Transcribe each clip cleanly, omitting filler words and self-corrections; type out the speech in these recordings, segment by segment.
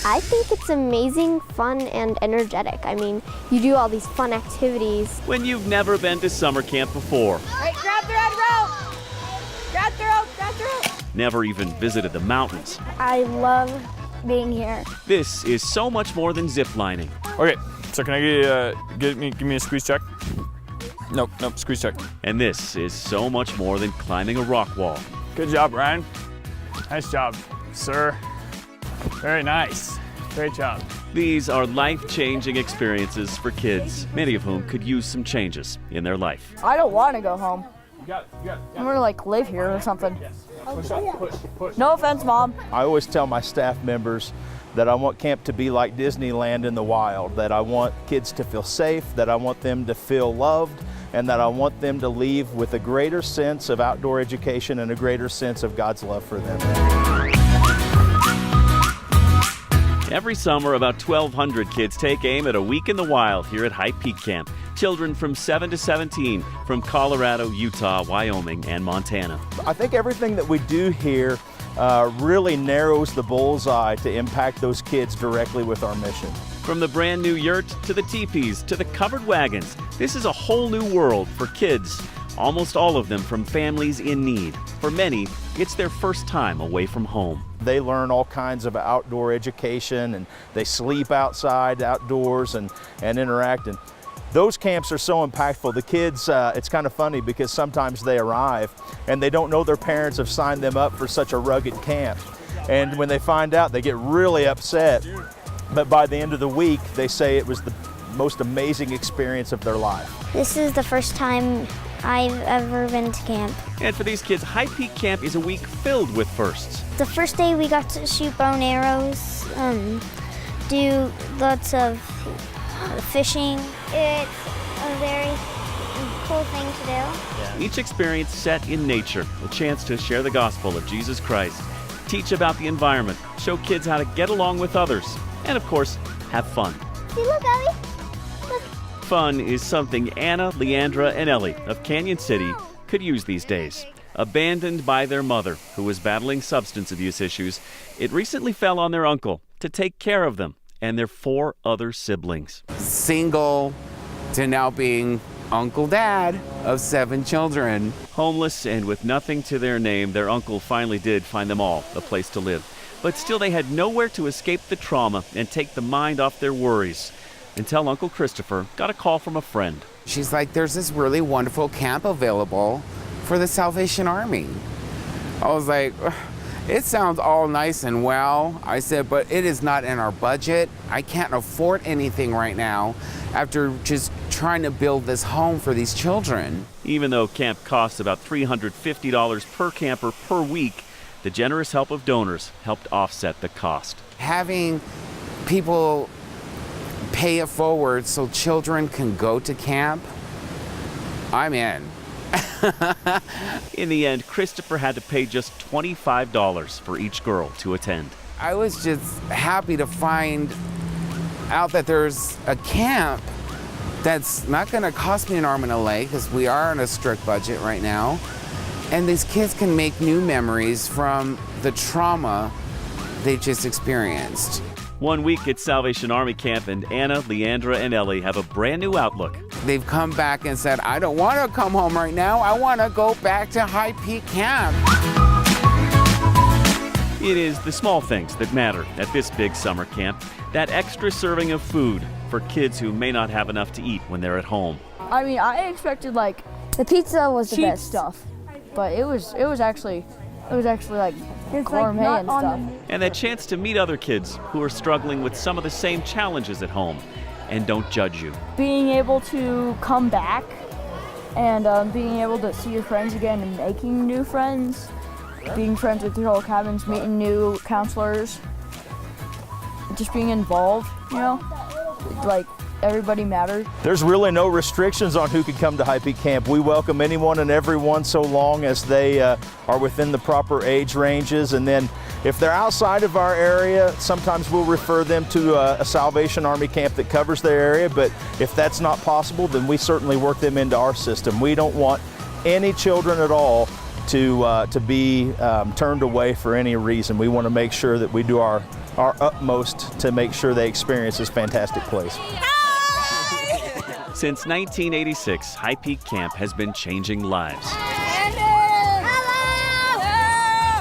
I think it's amazing, fun, and energetic. I mean, you do all these fun activities. When you've never been to summer camp before. Right, grab the red rope! Grab the rope, grab the rope! Never even visited the mountains. I love being here. This is so much more than zip lining. Okay, so can I give me a squeeze check? Nope, squeeze check. And this is so much more than climbing a rock wall. Good job, Ryan. Nice job, sir. Very nice. Great job. These are life-changing experiences for kids, many of whom could use some changes in their life. I don't want to go home. You got it. I'm gonna like live here or something. Push up, push. No offense, Mom. I always tell my staff members that I want camp to be like Disneyland in the wild, that I want kids to feel safe, that I want them to feel loved, and that I want them to leave with a greater sense of outdoor education and a greater sense of God's love for them. Every summer, about 1,200 kids take aim at a week in the wild here at High Peak Camp. Children from 7 to 17 from Colorado, Utah, Wyoming, and Montana. I think everything that we do here really narrows the bullseye to impact those kids directly with our mission. From the brand new yurt to the teepees to the covered wagons, this is a whole new world for kids, almost all of them from families in need. For many, it's their first time away from home. They learn all kinds of outdoor education, and they sleep outside, outdoors, and interact. And those camps are so impactful. The kids, it's kind of funny because sometimes they arrive and they don't know their parents have signed them up for such a rugged camp. And when they find out, they get really upset. But by the end of the week, they say it was the most amazing experience of their life. This is the first time I've ever been to camp. And for these kids, High Peak Camp is a week filled with firsts. The first day we got to shoot bow and arrows, do lots of fishing. It's a very cool thing to do. Each experience set in nature, a chance to share the gospel of Jesus Christ, teach about the environment, show kids how to get along with others, and of course, have fun. See, look, Ellie. Look. Fun is something Anna, Leandra, and Ellie of Canyon City could use these days. Abandoned by their mother, who was battling substance abuse issues, it recently fell on their uncle to take care of them and their 4 other siblings. Single to now being Uncle Dad of 7 children. Homeless and with nothing to their name, their uncle finally did find them all a place to live. But still, they had nowhere to escape the trauma and take the mind off their worries until Uncle Christopher got a call from a friend. She's like, there's this really wonderful camp available for the Salvation Army. I was like, it sounds all nice and well. I said, but it is not in our budget. I can't afford anything right now after just trying to build this home for these children. Even though camp costs about $350 per camper per week, the generous help of donors helped offset the cost. Having people pay it forward so children can go to camp, I'm in. In the end, Christopher had to pay just $25 for each girl to attend. I was just happy to find out that there's a camp that's not going to cost me an arm and a leg, because we are on a strict budget right now. And these kids can make new memories from the trauma they just experienced. 1 week at Salvation Army Camp, and Anna, Leandra, and Ellie have a brand new outlook. They've come back and said, I don't want to come home right now. I want to go back to High Peak Camp. It is the small things that matter at this big summer camp. That extra serving of food for kids who may not have enough to eat when they're at home. I mean, I expected like The pizza was the cheap best stuff, but it was actually like gourmet and stuff. And that chance to meet other kids who are struggling with some of the same challenges at home and don't judge you. Being able to come back and being able to see your friends again and making new friends, being friends with your whole cabins, meeting new counselors, just being involved, you know, like everybody matters. There's really no restrictions on who can come to High Peak Camp. We welcome anyone and everyone so long as they are within the proper age ranges. And then if they're outside of our area, sometimes we'll refer them to a Salvation Army camp that covers their area. But if that's not possible, then we certainly work them into our system. We don't want any children at all to be turned away for any reason. We want to make sure that we do our utmost to make sure they experience this fantastic place. Since 1986, High Peak Camp has been changing lives.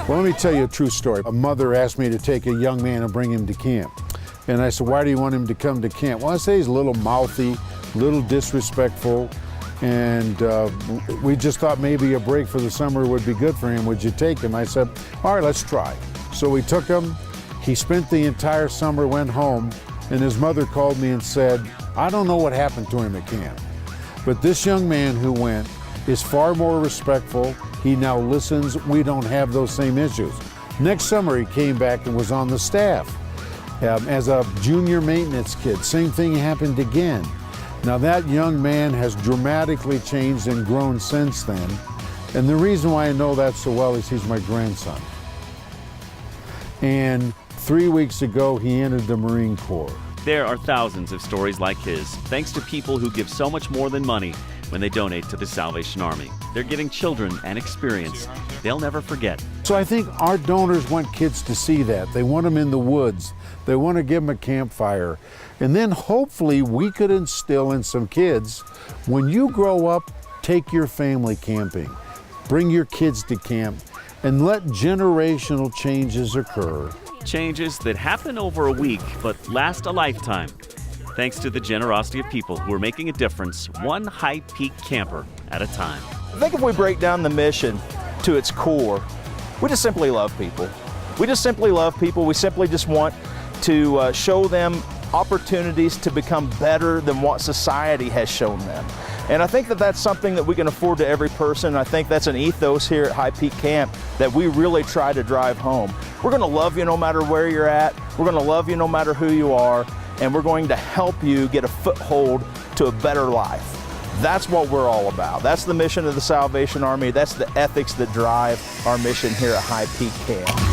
Well, let me tell you a true story. A mother asked me to take a young man and bring him to camp. And I said, why do you want him to come to camp? Well, I say he's a little mouthy, a little disrespectful, and we just thought maybe a break for the summer would be good for him. Would you take him? I said, all right, let's try. So we took him. He spent the entire summer, went home, and his mother called me and said, I don't know what happened to him at camp, but this young man who went is far more respectful. He now listens. We don't have those same issues. Next summer, he came back and was on the staff as a junior maintenance kid. Same thing happened again. Now that young man has dramatically changed and grown since then. And the reason why I know that so well is he's my grandson. And 3 weeks ago, he entered the Marine Corps. There are thousands of stories like his, thanks to people who give so much more than money when they donate to the Salvation Army. They're giving children an experience they'll never forget. So I think our donors want kids to see that. They want them in the woods. They want to give them a campfire. And then hopefully we could instill in some kids, when you grow up, take your family camping. Bring your kids to camp and let generational changes occur. Changes that happen over a week but last a lifetime. Thanks to the generosity of people who are making a difference, one High Peak camper at a time. I think if we break down the mission to its core, we just simply love people. We just simply love people. We simply just want to show them opportunities to become better than what society has shown them. And I think that that's something that we can afford to every person. I think that's an ethos here at High Peak Camp that we really try to drive home. We're going to love you no matter where you're at. We're going to love you no matter who you are. And we're going to help you get a foothold to a better life. That's what we're all about. That's the mission of the Salvation Army. That's the ethics that drive our mission here at High Peak Camp.